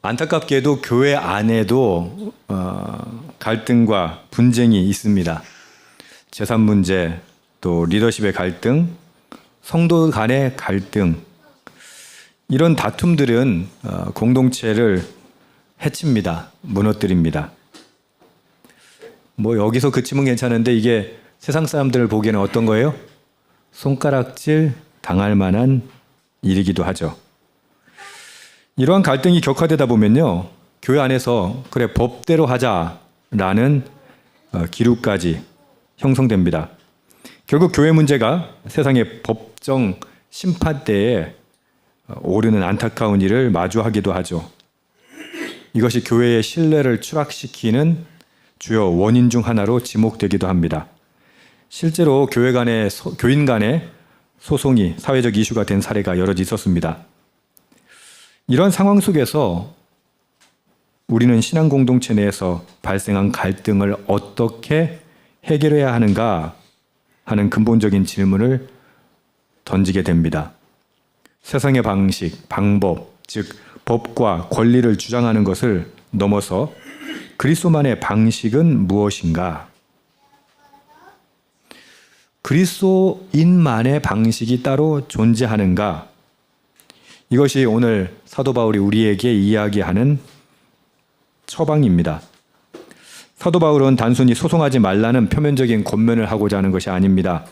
안타깝게도 교회 안에도 갈등과 분쟁이 있습니다. 재산 문제, 또 리더십의 갈등, 성도 간의 갈등, 이런 다툼들은 공동체를 해칩니다. 무너뜨립니다. 뭐 여기서 그치면 괜찮은데 이게 세상 사람들을 보기에는 어떤 거예요? 손가락질 당할 만한 일이기도 하죠. 이러한 갈등이 격화되다 보면요, 교회 안에서 그래 법대로 하자라는 기류까지 형성됩니다. 결국 교회 문제가 세상의 법정 심판대에 오르는 안타까운 일을 마주하기도 하죠. 이것이 교회의 신뢰를 추락시키는 주요 원인 중 하나로 지목되기도 합니다. 실제로 교인 간의 소송이 사회적 이슈가 된 사례가 여러 있었습니다. 이런 상황 속에서 우리는 신앙 공동체 내에서 발생한 갈등을 어떻게 해결해야 하는가 하는 근본적인 질문을 던지게 됩니다. 세상의 방식, 방법, 즉 법과 권리를 주장하는 것을 넘어서 그리스도만의 방식은 무엇인가? 그리스도인만의 방식이 따로 존재하는가? 이것이 오늘 사도 바울이 우리에게 이야기하는 처방입니다. 사도 바울은 단순히 소송하지 말라는 표면적인 권면을 하고자 하는 것이 아닙니다.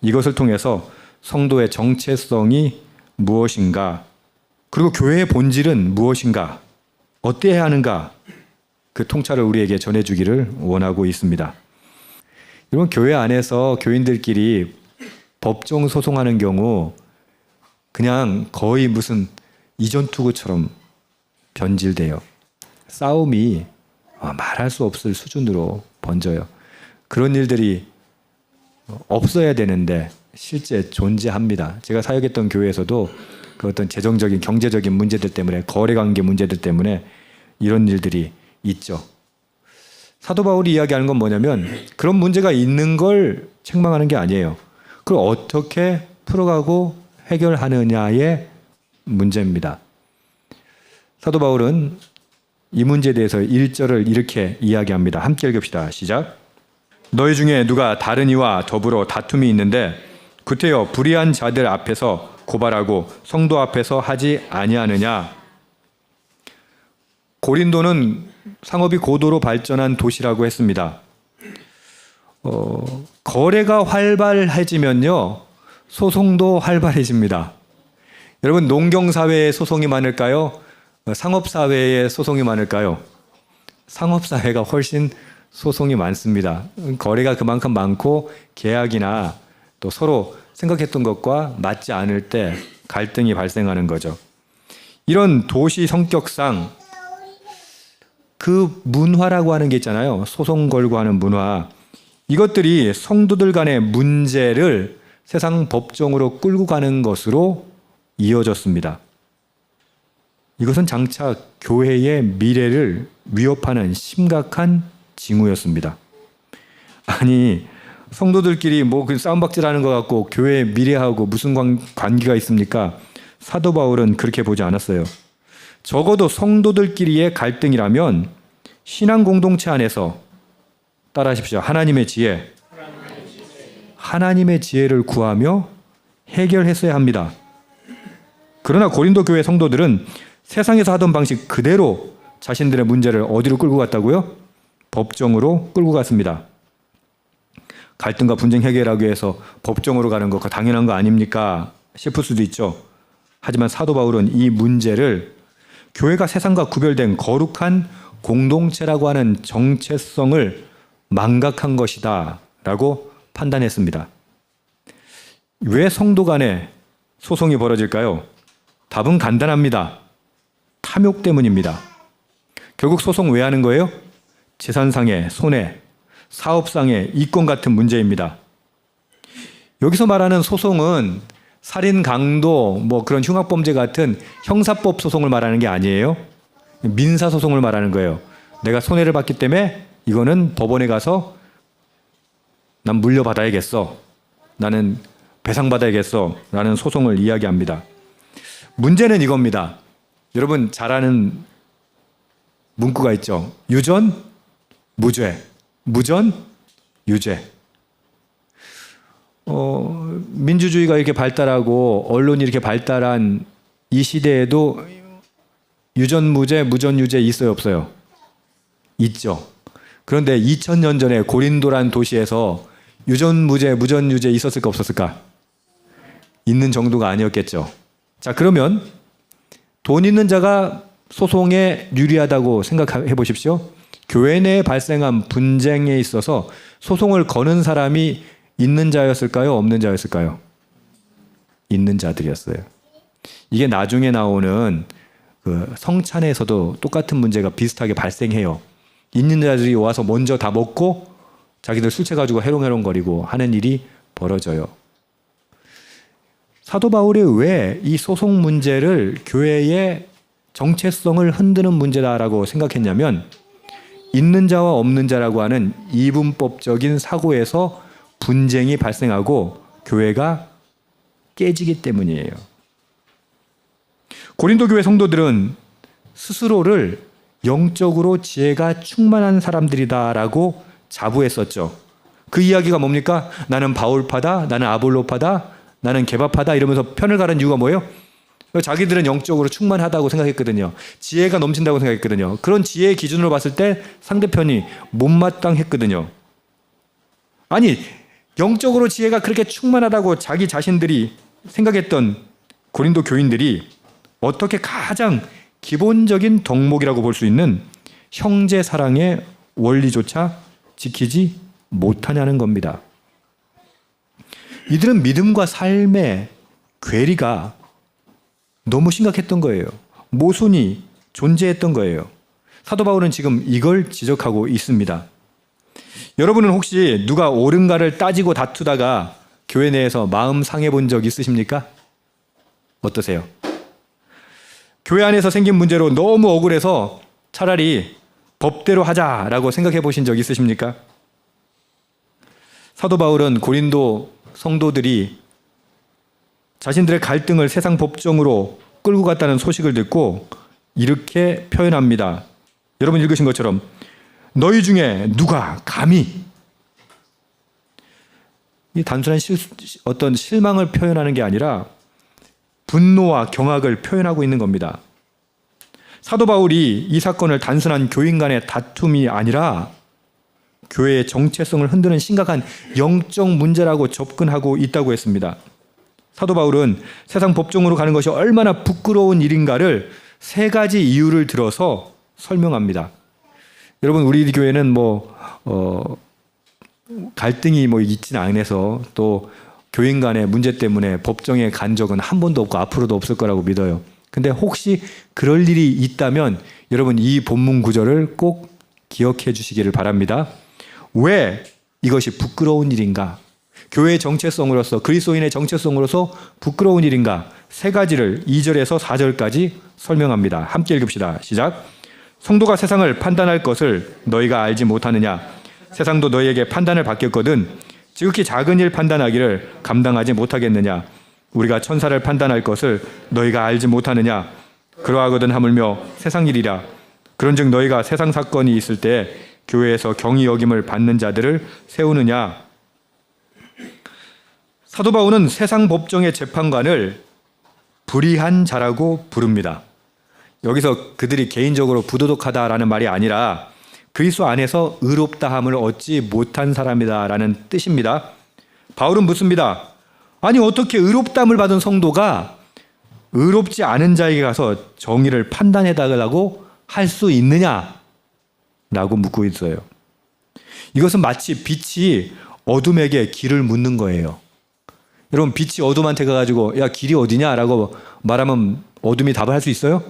이것을 통해서 성도의 정체성이 무엇인가, 그리고 교회의 본질은 무엇인가, 어때야 하는가, 그 통찰을 우리에게 전해주기를 원하고 있습니다. 여러분, 교회 안에서 교인들끼리 법정 소송하는 경우 그냥 거의 무슨 이전 투구처럼 변질돼요. 싸움이 말할 수 없을 수준으로 번져요. 그런 일들이 없어야 되는데 실제 존재합니다. 제가 사역했던 교회에서도 그 어떤 재정적인 경제적인 문제들 때문에, 거래관계 문제들 때문에 이런 일들이 있죠. 사도 바울이 이야기하는 건 뭐냐면 그런 문제가 있는 걸 책망하는 게 아니에요. 그걸 어떻게 풀어가고 해결하느냐의 문제입니다. 사도 바울은 이 문제에 대해서 1절을 이렇게 이야기합니다. 함께 읽읍시다. 시작. 너희 중에 누가 다른 이와 더불어 다툼이 있는데 구태여 불의한 자들 앞에서 고발하고 성도 앞에서 하지 아니하느냐. 고린도는 상업이 고도로 발전한 도시라고 했습니다. 거래가 활발해지면요, 소송도 활발해집니다. 여러분, 농경사회에 소송이 많을까요? 상업사회에 소송이 많을까요? 상업사회가 훨씬 소송이 많습니다. 거래가 그만큼 많고 계약이나 또 서로 생각했던 것과 맞지 않을 때 갈등이 발생하는 거죠. 이런 도시 성격상 그 문화라고 하는 게 있잖아요. 소송 걸고 하는 문화. 이것들이 성도들 간의 문제를 세상 법정으로 끌고 가는 것으로 이어졌습니다. 이것은 장차 교회의 미래를 위협하는 심각한 징후였습니다. 아니, 성도들끼리 뭐 싸움박질하는 것 같고 교회의 미래하고 무슨 관계가 있습니까? 사도 바울은 그렇게 보지 않았어요. 적어도 성도들끼리의 갈등이라면 신앙 공동체 안에서, 따라하십시오, 하나님의 지혜를 구하며 해결했어야 합니다. 그러나 고린도 교회 성도들은 세상에서 하던 방식 그대로 자신들의 문제를 어디로 끌고 갔다고요? 법정으로 끌고 갔습니다. 갈등과 분쟁 해결하기 위해서 법정으로 가는 거 당연한 거 아닙니까? 싶을 수도 있죠. 하지만 사도 바울은 이 문제를 교회가 세상과 구별된 거룩한 공동체라고 하는 정체성을 망각한 것이다 라고 판단했습니다. 왜 성도 간에 소송이 벌어질까요? 답은 간단합니다. 탐욕 때문입니다. 결국 소송 왜 하는 거예요? 재산상의 손해, 사업상의 이권 같은 문제입니다. 여기서 말하는 소송은 살인, 강도, 뭐 그런 흉악범죄 같은 형사법 소송을 말하는 게 아니에요. 민사소송을 말하는 거예요. 내가 손해를 봤기 때문에 이거는 법원에 가서 난 물려받아야겠어, 나는 배상받아야겠어 라는 소송을 이야기합니다. 문제는 이겁니다. 여러분 잘 아는 문구가 있죠. 유전, 무죄, 무전, 유죄. 민주주의가 이렇게 발달하고 언론이 이렇게 발달한 이 시대에도 유전무죄, 무전유죄 있어요, 없어요? 있죠. 그런데 2000년 전에 고린도란 도시에서 유전무죄, 무전유죄 있었을까 없었을까? 있는 정도가 아니었겠죠. 자, 그러면 돈 있는 자가 소송에 유리하다고 생각해 보십시오. 교회 내에 발생한 분쟁에 있어서 소송을 거는 사람이 있는 자였을까요? 없는 자였을까요? 있는 자들이었어요. 이게 나중에 나오는 그 성찬에서도 똑같은 문제가 비슷하게 발생해요. 있는 자들이 와서 먼저 다 먹고 자기들 술 취해가지고 해롱해롱거리고 하는 일이 벌어져요. 사도 바울이 왜 이 소송 문제를 교회의 정체성을 흔드는 문제다라고 생각했냐면 있는 자와 없는 자라고 하는 이분법적인 사고에서 분쟁이 발생하고 교회가 깨지기 때문이에요. 고린도 교회 성도들은 스스로를 영적으로 지혜가 충만한 사람들이다라고 자부했었죠. 그 이야기가 뭡니까? 나는 바울파다, 나는 아볼로파다, 나는 게바파다 이러면서 편을 가른 이유가 뭐예요? 자기들은 영적으로 충만하다고 생각했거든요. 지혜가 넘친다고 생각했거든요. 그런 지혜의 기준으로 봤을 때 상대편이 못마땅했거든요. 아니, 영적으로 지혜가 그렇게 충만하다고 자기 자신들이 생각했던 고린도 교인들이 어떻게 가장 기본적인 덕목이라고 볼 수 있는 형제 사랑의 원리조차 지키지 못하냐는 겁니다. 이들은 믿음과 삶의 괴리가 너무 심각했던 거예요. 모순이 존재했던 거예요. 사도 바울은 지금 이걸 지적하고 있습니다. 여러분은 혹시 누가 옳은가를 따지고 다투다가 교회 내에서 마음 상해 본 적 있으십니까? 어떠세요? 교회 안에서 생긴 문제로 너무 억울해서 차라리 법대로 하자라고 생각해 보신 적 있으십니까? 사도 바울은 고린도 성도들이 자신들의 갈등을 세상 법정으로 끌고 갔다는 소식을 듣고 이렇게 표현합니다. 여러분 읽으신 것처럼 너희 중에 누가 감히 이 단순한 어떤 실망을 표현하는 게 아니라 분노와 경악을 표현하고 있는 겁니다. 사도 바울이 이 사건을 단순한 교인 간의 다툼이 아니라 교회의 정체성을 흔드는 심각한 영적 문제라고 접근하고 있다고 했습니다. 사도 바울은 세상 법정으로 가는 것이 얼마나 부끄러운 일인가를 세 가지 이유를 들어서 설명합니다. 여러분, 우리 교회는 갈등이 있지는 않아서 또 교인 간의 문제 때문에 법정에 간 적은 한 번도 없고 앞으로도 없을 거라고 믿어요. 근데 혹시 그럴 일이 있다면 여러분 이 본문 구절을 꼭 기억해 주시기를 바랍니다. 왜 이것이 부끄러운 일인가? 교회의 정체성으로서 그리스도인의 정체성으로서 부끄러운 일인가? 세 가지를 2절에서 4절까지 설명합니다. 함께 읽읍시다. 시작. 성도가 세상을 판단할 것을 너희가 알지 못하느냐? 세상도 너희에게 판단을 받겠거든 지극히 작은 일 판단하기를 감당하지 못하겠느냐? 우리가 천사를 판단할 것을 너희가 알지 못하느냐? 그러하거든 하물며 세상 일이라. 그런즉 너희가 세상 사건이 있을 때 교회에서 경히 여김을 받는 자들을 세우느냐? 사도 바울은 세상 법정의 재판관을 불의한 자라고 부릅니다. 여기서 그들이 개인적으로 부도덕하다라는 말이 아니라 그리스도 안에서 의롭다함을 얻지 못한 사람이다라는 뜻입니다. 바울은 묻습니다. 아니 어떻게 의롭다함을 받은 성도가 의롭지 않은 자에게 가서 정의를 판단해달라고 할 수 있느냐라고 묻고 있어요. 이것은 마치 빛이 어둠에게 길을 묻는 거예요. 여러분, 빛이 어둠한테 가가지고 야 길이 어디냐라고 말하면 어둠이 답을 할 수 있어요?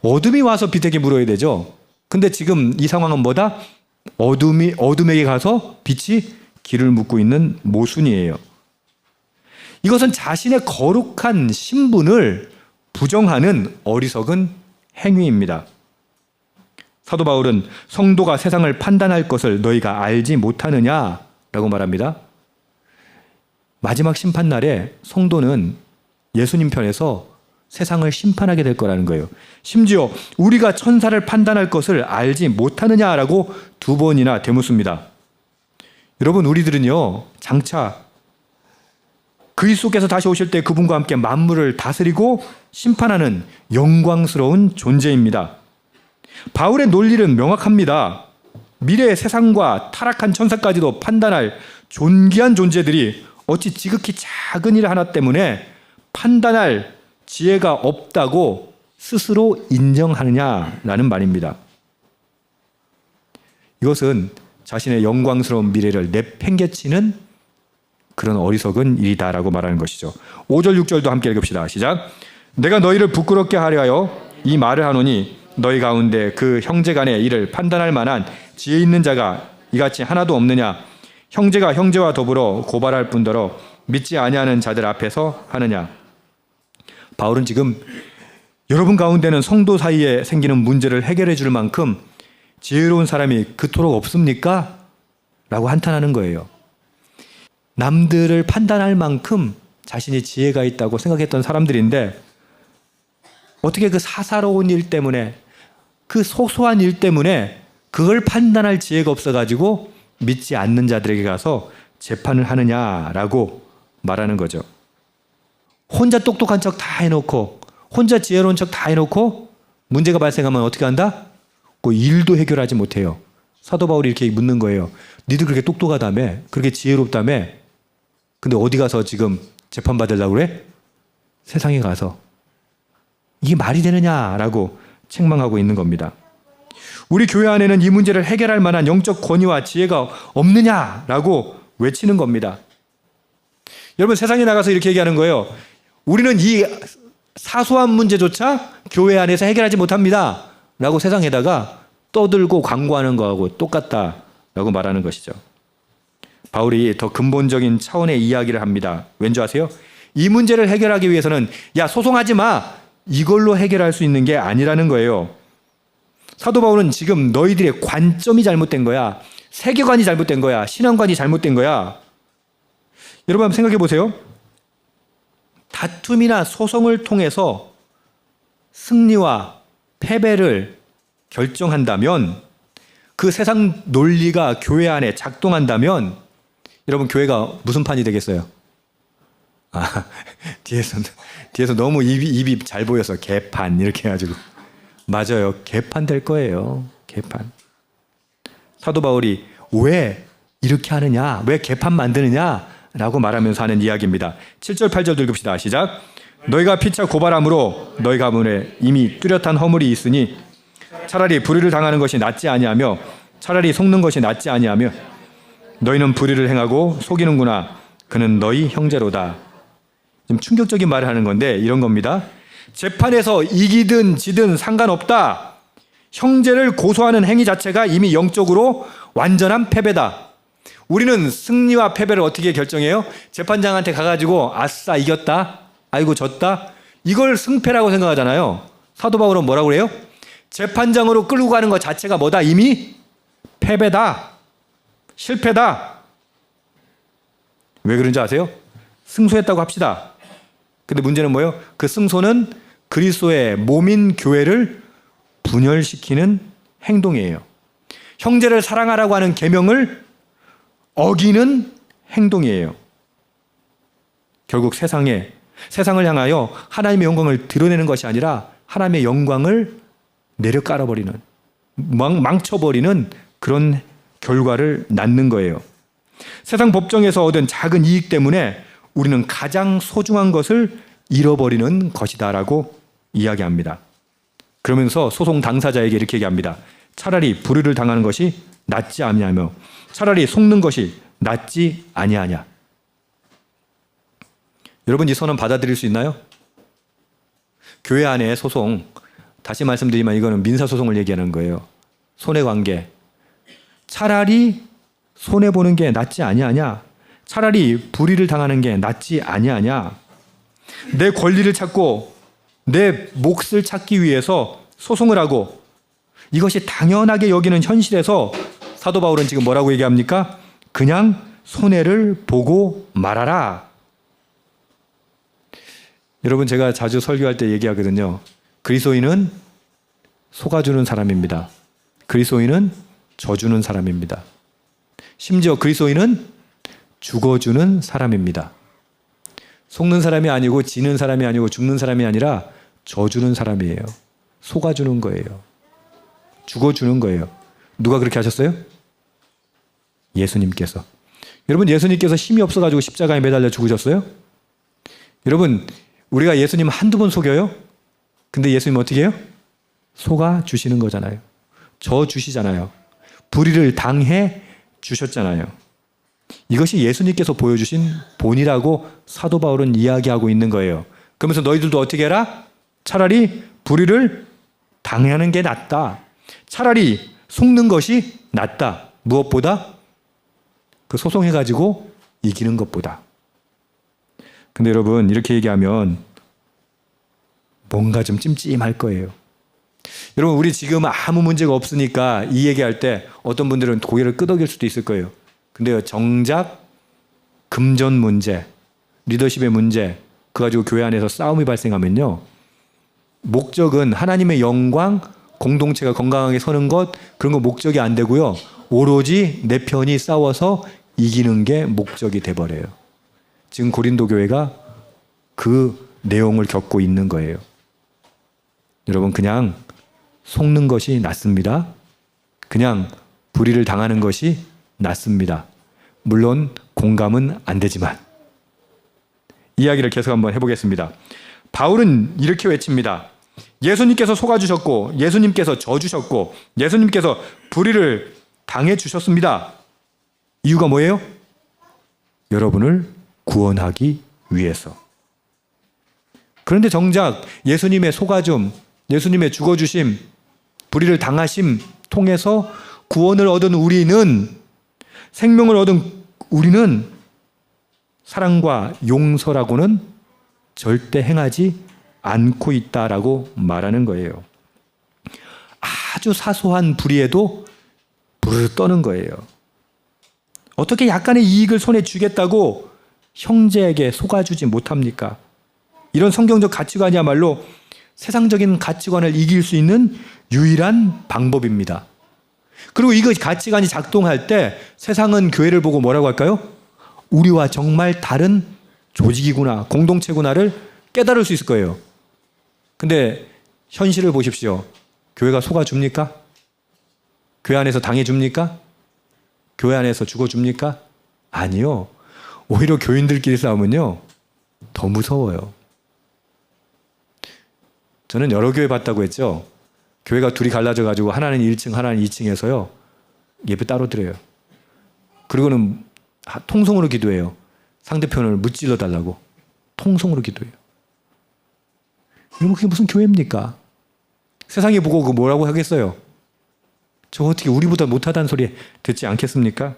어둠이 와서 빛에게 물어야 되죠. 근데 지금 이 상황은 뭐다? 어둠에게 가서 빛이 길을 묻고 있는 모순이에요. 이것은 자신의 거룩한 신분을 부정하는 어리석은 행위입니다. 사도 바울은 성도가 세상을 판단할 것을 너희가 알지 못하느냐라고 말합니다. 마지막 심판날에 성도는 예수님 편에서 세상을 심판하게 될 거라는 거예요. 심지어 우리가 천사를 판단할 것을 알지 못하느냐라고 2번이나 되묻습니다. 여러분, 우리들은요, 장차 그리스도께서 다시 오실 때 그분과 함께 만물을 다스리고 심판하는 영광스러운 존재입니다. 바울의 논리는 명확합니다. 미래의 세상과 타락한 천사까지도 판단할 존귀한 존재들이 어찌 지극히 작은 일 하나 때문에 판단할 지혜가 없다고 스스로 인정하느냐라는 말입니다. 이것은 자신의 영광스러운 미래를 내팽개치는 그런 어리석은 일이다라고 말하는 것이죠. 5절 6절도 함께 읽읍시다. 시작. 내가 너희를 부끄럽게 하려 하여 이 말을 하노니 너희 가운데 그 형제 간의 일을 판단할 만한 지혜 있는 자가 이같이 하나도 없느냐. 형제가 형제와 더불어 고발할 뿐더러 믿지 아니하는 자들 앞에서 하느냐. 바울은 지금 여러분 가운데는 성도 사이에 생기는 문제를 해결해 줄 만큼 지혜로운 사람이 그토록 없습니까? 라고 한탄하는 거예요. 남들을 판단할 만큼 자신이 지혜가 있다고 생각했던 사람들인데 어떻게 그 사사로운 일 때문에, 그 소소한 일 때문에 그걸 판단할 지혜가 없어가지고 믿지 않는 자들에게 가서 재판을 하느냐라고 말하는 거죠. 혼자 똑똑한 척 다 해놓고, 혼자 지혜로운 척 다 해놓고 문제가 발생하면 어떻게 한다? 그 일도 해결하지 못해요. 사도 바울이 이렇게 묻는 거예요. 니들 그렇게 똑똑하다며, 그렇게 지혜롭다며, 근데 어디 가서 지금 재판받으려고 그래? 세상에 가서. 이게 말이 되느냐라고 책망하고 있는 겁니다. 우리 교회 안에는 이 문제를 해결할 만한 영적 권위와 지혜가 없느냐라고 외치는 겁니다. 여러분, 세상에 나가서 이렇게 얘기하는 거예요. 우리는 이 사소한 문제조차 교회 안에서 해결하지 못합니다 라고 세상에다가 떠들고 광고하는 거하고 똑같다라고 말하는 것이죠. 바울이 더 근본적인 차원의 이야기를 합니다. 왠지 아세요? 이 문제를 해결하기 위해서는 야, 소송하지 마, 이걸로 해결할 수 있는 게 아니라는 거예요. 사도 바울은 지금 너희들의 관점이 잘못된 거야, 세계관이 잘못된 거야, 신앙관이 잘못된 거야. 여러분 한번 생각해 보세요. 다툼이나 소송을 통해서 승리와 패배를 결정한다면, 그 세상 논리가 교회 안에 작동한다면 여러분, 교회가 무슨 판이 되겠어요? 뒤에서 너무 입이 잘 보여서 개판 이렇게 해가지고. 맞아요. 개판 될 거예요. 개판. 사도 바울이 왜 이렇게 하느냐, 왜 개판 만드느냐 라고 말하면서 하는 이야기입니다. 7절 8절 읽읍시다. 시작. 너희가 피차 고발함으로 너희 가문에 이미 뚜렷한 허물이 있으니 차라리 불의를 당하는 것이 낫지 아니하며 차라리 속는 것이 낫지 아니하며 너희는 불의를 행하고 속이는구나. 그는 너희 형제로다. 좀 충격적인 말을 하는 건데 이런 겁니다. 재판에서 이기든 지든 상관없다. 형제를 고소하는 행위 자체가 이미 영적으로 완전한 패배다. 우리는 승리와 패배를 어떻게 결정해요? 재판장한테 가가지고 아싸 이겼다, 아이고 졌다, 이걸 승패라고 생각하잖아요. 사도 바울은 뭐라고 그래요? 재판장으로 끌고 가는 것 자체가 뭐다? 이미 패배다, 실패다. 왜 그런지 아세요? 승소했다고 합시다. 근데 문제는 뭐예요? 그 승소는 그리스도의 몸인 교회를 분열시키는 행동이에요. 형제를 사랑하라고 하는 계명을 어기는 행동이에요. 결국 세상을 향하여 하나님의 영광을 드러내는 것이 아니라 하나님의 영광을 내려 깔아버리는, 망쳐버리는 그런 결과를 낳는 거예요. 세상 법정에서 얻은 작은 이익 때문에 우리는 가장 소중한 것을 잃어버리는 것이다라고 이야기합니다. 그러면서 소송 당사자에게 이렇게 얘기합니다. 차라리 불의를 당하는 것이 낫지 아니하며 차라리 속는 것이 낫지 아니하냐. 여러분, 이 선언 받아들일 수 있나요? 교회 안에 소송, 다시 말씀드리면 이거는 민사소송을 얘기하는 거예요. 손해관계. 차라리 손해보는 게 낫지 아니하냐. 차라리 불의를 당하는 게 낫지 아니하냐. 내 권리를 찾고 내 몫을 찾기 위해서 소송을 하고 이것이 당연하게 여기는 현실에서 사도 바울은 지금 뭐라고 얘기합니까? 그냥 손해를 보고 말아라. 여러분, 제가 자주 설교할 때 얘기하거든요. 그리스도인은 속아주는 사람입니다. 그리스도인은 져주는 사람입니다. 심지어 그리스도인은 죽어주는 사람입니다. 속는 사람이 아니고 지는 사람이 아니고 죽는 사람이 아니라 져주는 사람이에요. 속아주는 거예요. 죽어주는 거예요. 누가 그렇게 하셨어요? 예수님께서. 여러분, 예수님께서 힘이 없어가지고 십자가에 매달려 죽으셨어요? 여러분, 우리가 예수님 한두 번 속여요? 근데 예수님 어떻게 해요? 속아주시는 거잖아요. 져주시잖아요. 불의를 당해 주셨잖아요. 이것이 예수님께서 보여주신 본이라고 사도 바울은 이야기하고 있는 거예요. 그러면서 너희들도 어떻게 해라? 차라리 불의를 당하는 게 낫다. 차라리 속는 것이 낫다. 무엇보다? 그 소송해가지고 이기는 것보다. 근데 여러분, 이렇게 얘기하면 뭔가 좀 찜찜할 거예요. 여러분, 우리 지금 아무 문제가 없으니까 이 얘기할 때 어떤 분들은 고개를 끄덕일 수도 있을 거예요. 근데요, 정작 금전 문제, 리더십의 문제, 그거 가지고 교회 안에서 싸움이 발생하면요, 목적은 하나님의 영광, 공동체가 건강하게 서는 것, 그런 거 목적이 안 되고요, 오로지 내 편이 싸워서 이기는 게 목적이 돼버려요. 지금 고린도 교회가 그 내용을 겪고 있는 거예요. 여러분, 그냥 속는 것이 낫습니다. 그냥 불의를 당하는 것이 낫습니다. 물론 공감은 안 되지만. 이야기를 계속 한번 해보겠습니다. 바울은 이렇게 외칩니다. 예수님께서 속아주셨고, 예수님께서 져주셨고, 예수님께서 불의를 당해주셨습니다. 이유가 뭐예요? 여러분을 구원하기 위해서. 그런데 정작 예수님의 속아줌, 예수님의 죽어주심, 불의를 당하심 통해서 구원을 얻은 우리는, 생명을 얻은 우리는 사랑과 용서라고는 절대 행하지 않고 있다라고 말하는 거예요. 아주 사소한 불의에도 부르르 떠는 거예요. 어떻게 약간의 이익을 손에 쥐겠다고 형제에게 속아주지 못합니까? 이런 성경적 가치관이야말로 세상적인 가치관을 이길 수 있는 유일한 방법입니다. 그리고 이거 가치관이 작동할 때 세상은 교회를 보고 뭐라고 할까요? 우리와 정말 다른 조직이구나, 공동체구나를 깨달을 수 있을 거예요. 근데 현실을 보십시오. 교회가 속아줍니까? 교회 안에서 당해줍니까? 교회 안에서 죽어줍니까? 아니요. 오히려 교인들끼리 싸우면요, 더 무서워요. 저는 여러 교회 봤다고 했죠. 교회가 둘이 갈라져가지고 하나는 1층, 하나는 2층에서요, 예배 따로 드려요. 그리고는 통성으로 기도해요. 상대편을 무찔러 달라고. 통성으로 기도해요. 여러분, 그게 무슨 교회입니까? 세상이 보고 그 뭐라고 하겠어요? 저 어떻게 우리보다 못하다는 소리 듣지 않겠습니까?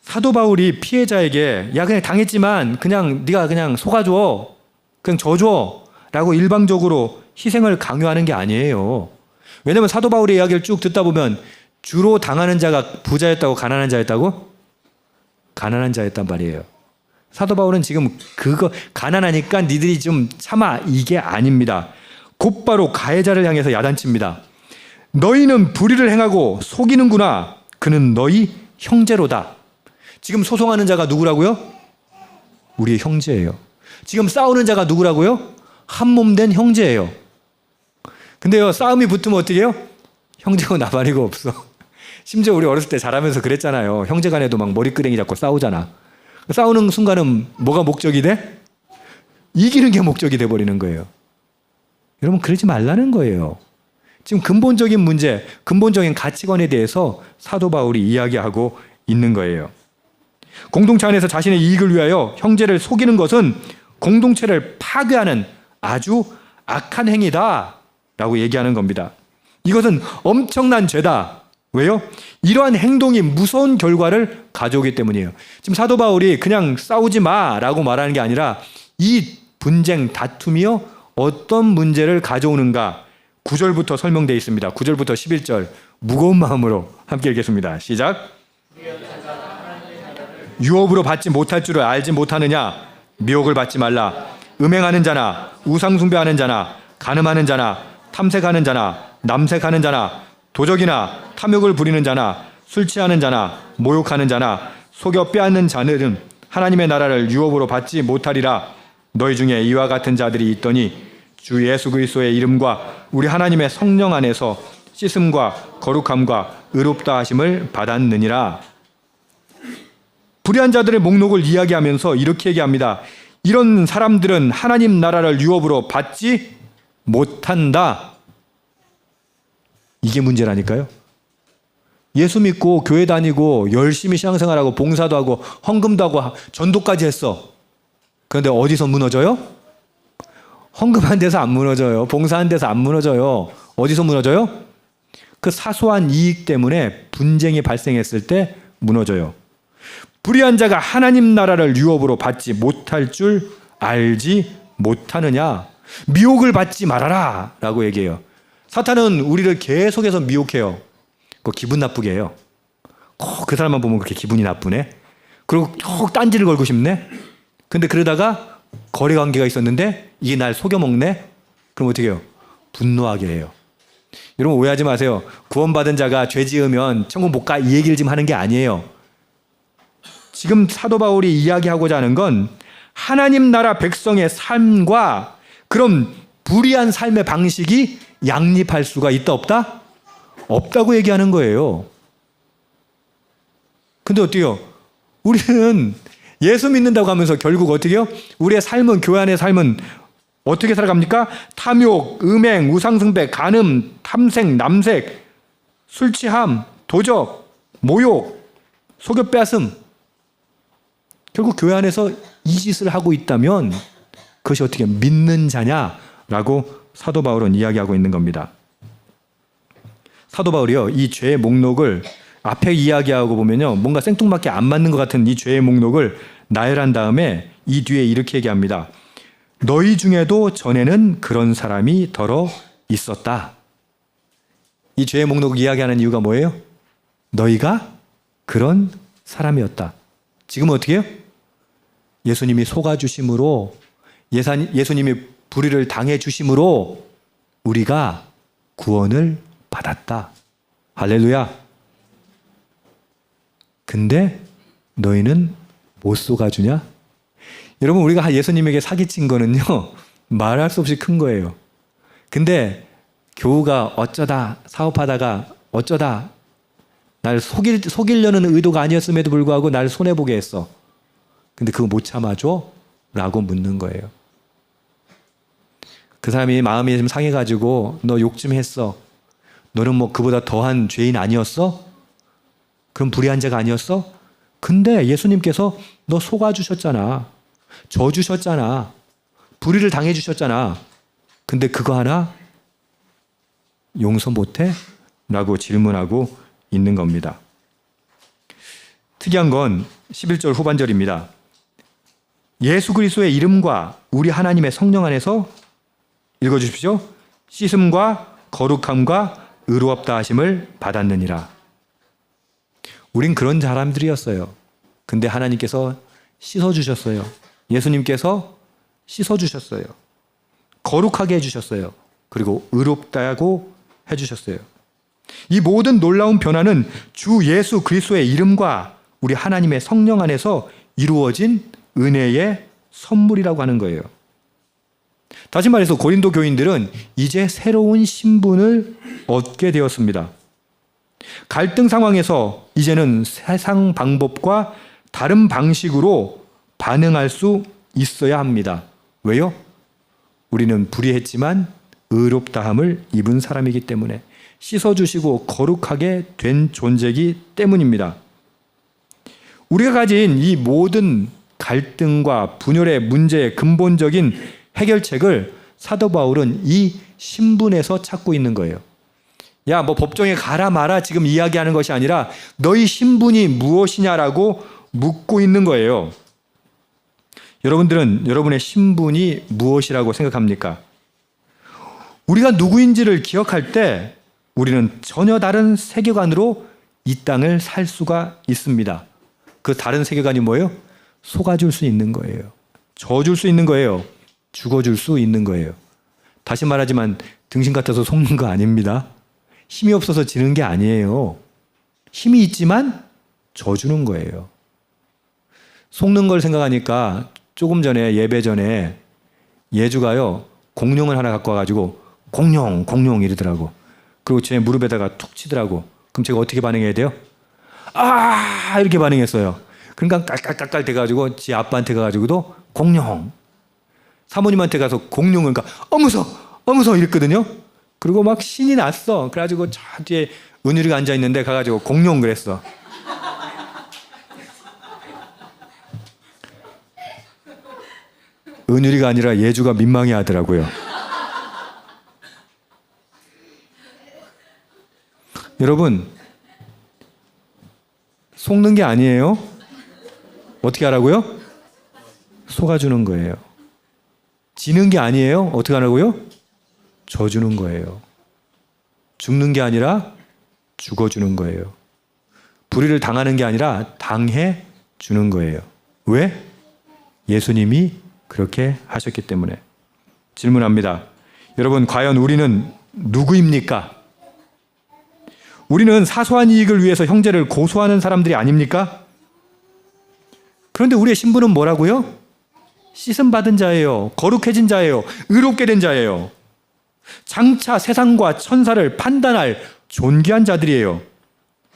사도 바울이 피해자에게 야, 그냥 당했지만 그냥 네가 그냥 속아줘, 그냥 져줘 라고 일방적으로 희생을 강요하는 게 아니에요. 왜냐하면 사도 바울의 이야기를 쭉 듣다 보면 주로 당하는 자가 부자였다고, 가난한 자였다고? 가난한 자였단 말이에요. 사도 바울은 지금 그거 가난하니까 니들이 좀 참아, 이게 아닙니다. 곧바로 가해자를 향해서 야단칩니다. 너희는 불의를 행하고 속이는구나. 그는 너희 형제로다. 지금 소송하는 자가 누구라고요? 우리의 형제예요. 지금 싸우는 자가 누구라고요? 한 몸 된 형제예요. 근데요, 싸움이 붙으면 어떻게 해요? 형제고 나발이고 없어. 심지어 우리 어렸을 때 자라면서 그랬잖아요. 형제 간에도 막 머리끄댕이 잡고 싸우잖아. 싸우는 순간은 뭐가 목적이 돼? 이기는 게 목적이 돼버리는 거예요. 여러분, 그러지 말라는 거예요. 지금 근본적인 문제, 근본적인 가치관에 대해서 사도 바울이 이야기하고 있는 거예요. 공동체 안에서 자신의 이익을 위하여 형제를 속이는 것은 공동체를 파괴하는 아주 악한 행위다 라고 얘기하는 겁니다. 이것은 엄청난 죄다. 왜요? 이러한 행동이 무서운 결과를 가져오기 때문이에요. 지금 사도 바울이 그냥 싸우지 마라고 말하는 게 아니라 이 분쟁, 다툼이요, 어떤 문제를 가져오는가 9절부터 설명되어 있습니다. 9절부터 11절 무거운 마음으로 함께 읽겠습니다. 시작. 유업으로 받지 못할 줄을 알지 못하느냐? 미혹을 받지 말라. 음행하는 자나 우상숭배하는 자나 간음하는 자나 탐색하는 자나 남색하는 자나 도적이나 탐욕을 부리는 자나 술 취하는 자나 모욕하는 자나 속여 빼앗는 자들은 하나님의 나라를 유업으로 받지 못하리라. 너희 중에 이와 같은 자들이 있더니 주 예수 그리스도의 이름과 우리 하나님의 성령 안에서 씻음과 거룩함과 의롭다 하심을 받았느니라. 불의한 자들의 목록을 이야기하면서 이렇게 얘기합니다. 이런 사람들은 하나님 나라를 유업으로 받지 못한다. 이게 문제라니까요. 예수 믿고 교회 다니고 열심히 신앙생활하고 봉사도 하고 헌금도 하고 전도까지 했어. 그런데 어디서 무너져요? 헌금한 데서 안 무너져요. 봉사한 데서 안 무너져요. 어디서 무너져요? 그 사소한 이익 때문에 분쟁이 발생했을 때 무너져요. 불의한 자가 하나님 나라를 유업으로 받지 못할 줄 알지 못하느냐? 미혹을 받지 말아라 라고 얘기해요. 사탄은 우리를 계속해서 미혹해요. 그거 기분 나쁘게 해요. 그 사람만 보면 그렇게 기분이 나쁘네. 그리고 꼭 딴지를 걸고 싶네. 근데 그러다가 거래 관계가 있었는데 이게 날 속여먹네. 그럼 어떻게 해요? 분노하게 해요. 여러분 오해하지 마세요. 구원받은 자가 죄 지으면 천국 못 가 이 얘기를 지금 하는 게 아니에요. 지금 사도 바울이 이야기하고자 하는 건 하나님 나라 백성의 삶과 그럼 불의한 삶의 방식이 양립할 수가 있다 없다? 없다고 얘기하는 거예요. 근데 어때요? 우리는 예수 믿는다고 하면서 결국 어떻게 해요? 우리의 삶은, 교회 안의 삶은 어떻게 살아갑니까? 탐욕, 음행, 우상숭배, 간음, 탐색, 남색, 술 취함, 도적, 모욕, 속여 빼앗음. 결국 교회 안에서 이 짓을 하고 있다면 그것이 어떻게 믿는 자냐라고 사도 바울은 이야기하고 있는 겁니다. 사도 바울이요, 이 죄의 목록을 앞에 이야기하고 보면요, 뭔가 생뚱맞게 안 맞는 것 같은 이 죄의 목록을 나열한 다음에 이 뒤에 이렇게 얘기합니다. 너희 중에도 전에는 그런 사람이 더러 있었다. 이 죄의 목록을 이야기하는 이유가 뭐예요? 너희가 그런 사람이었다. 지금은 어떻게 해요? 예수님이 속아주심으로, 예수님이 불의를 당해주심으로 우리가 구원을 받았다. 할렐루야. 근데 너희는 못 속아주냐? 여러분, 우리가 예수님에게 사기친 거는요, 말할 수 없이 큰 거예요. 근데 교우가 어쩌다 사업하다가 어쩌다 날 속이려는 의도가 아니었음에도 불구하고 날 손해보게 했어. 근데 그거 못 참아줘? 라고 묻는 거예요. 그 사람이 마음이 좀 상해가지고 너 욕 좀 했어. 너는 뭐 그보다 더한 죄인 아니었어? 그럼 불의한 자가 아니었어? 근데 예수님께서 너 속아주셨잖아. 져주셨잖아. 불의를 당해주셨잖아. 근데 그거 하나 용서 못해? 라고 질문하고 있는 겁니다. 특이한 건 11절 후반절입니다. 예수 그리스도의 이름과 우리 하나님의 성령 안에서 읽어주십시오. 씻음과 거룩함과 의롭다 하심을 받았느니라. 우린 그런 사람들이었어요. 근데 하나님께서 씻어주셨어요. 예수님께서 씻어주셨어요. 거룩하게 해주셨어요. 그리고 의롭다고 해주셨어요. 이 모든 놀라운 변화는 주 예수 그리스도의 이름과 우리 하나님의 성령 안에서 이루어진 은혜의 선물이라고 하는 거예요. 다시 말해서 고린도 교인들은 이제 새로운 신분을 얻게 되었습니다. 갈등 상황에서 이제는 세상 방법과 다른 방식으로 반응할 수 있어야 합니다. 왜요? 우리는 불의했지만 의롭다함을 입은 사람이기 때문에, 씻어주시고 거룩하게 된 존재이기 때문입니다. 우리가 가진 이 모든 갈등과 분열의 문제의 근본적인 해결책을 사도 바울은 이 신분에서 찾고 있는 거예요. 야, 뭐 법정에 가라 마라 지금 이야기하는 것이 아니라 너희 신분이 무엇이냐라고 묻고 있는 거예요. 여러분들은 여러분의 신분이 무엇이라고 생각합니까? 우리가 누구인지를 기억할 때 우리는 전혀 다른 세계관으로 이 땅을 살 수가 있습니다. 그 다른 세계관이 뭐예요? 속아줄 수 있는 거예요. 져줄 수 있는 거예요. 죽어줄 수 있는 거예요. 다시 말하지만 등신 같아서 속는 거 아닙니다. 힘이 없어서 지는 게 아니에요. 힘이 있지만 져주는 거예요. 속는 걸 생각하니까 조금 전에 예배 전에 예주가요 공룡을 하나 갖고 와가지고 공룡 이러더라고. 그리고 제 무릎에다가 툭 치더라고. 그럼 제가 어떻게 반응해야 돼요? 아 이렇게 반응했어요. 그러니까 깔깔깔깔 돼가지고 지 아빠한테 가가지고도 공룡, 사모님한테 가서 공룡을 그러니까 무서워 이랬거든요. 그리고 막 신이 났어. 그래가지고 저 뒤에 은율이가 앉아있는데 가가지고 공룡 그랬어. 은율이가 아니라 예주가 민망해 하더라고요. 여러분, 속는 게 아니에요. 어떻게 하라고요? 속아주는 거예요. 지는 게 아니에요. 어떻게 하라고요? 져주는 거예요. 죽는 게 아니라 죽어주는 거예요. 불의를 당하는 게 아니라 당해 주는 거예요. 왜? 예수님이 그렇게 하셨기 때문에. 질문합니다. 여러분, 과연 우리는 누구입니까? 우리는 사소한 이익을 위해서 형제를 고소하는 사람들이 아닙니까? 그런데 우리의 신분은 뭐라고요? 씻음 받은 자예요. 거룩해진 자예요. 의롭게 된 자예요. 장차 세상과 천사를 판단할 존귀한 자들이에요.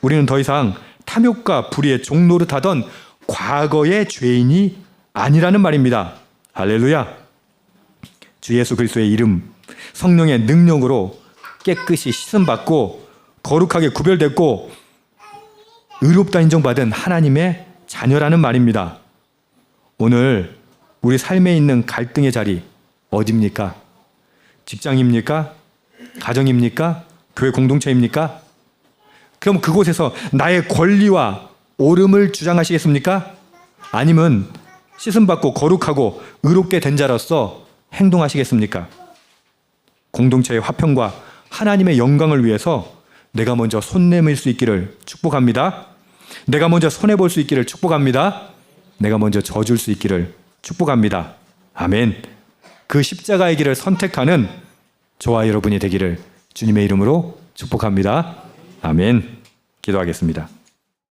우리는 더 이상 탐욕과 불의의 종노릇하던 과거의 죄인이 아니라는 말입니다. 할렐루야. 주 예수 그리스도의 이름, 성령의 능력으로 깨끗이 씻음받고 거룩하게 구별됐고 의롭다 인정받은 하나님의 자녀라는 말입니다. 오늘 우리 삶에 있는 갈등의 자리 어디입니까? 직장입니까? 가정입니까? 교회 공동체입니까? 그럼 그곳에서 나의 권리와 옳음을 주장하시겠습니까? 아니면 씻음받고 거룩하고 의롭게 된 자로서 행동하시겠습니까? 공동체의 화평과 하나님의 영광을 위해서 내가 먼저 손 내밀 수 있기를 축복합니다. 내가 먼저 손해볼 수 있기를 축복합니다. 내가 먼저 져줄 수 있기를 축복합니다. 아멘. 그 십자가의 길을 선택하는 저와 여러분이 되기를 주님의 이름으로 축복합니다. 아멘. 기도하겠습니다.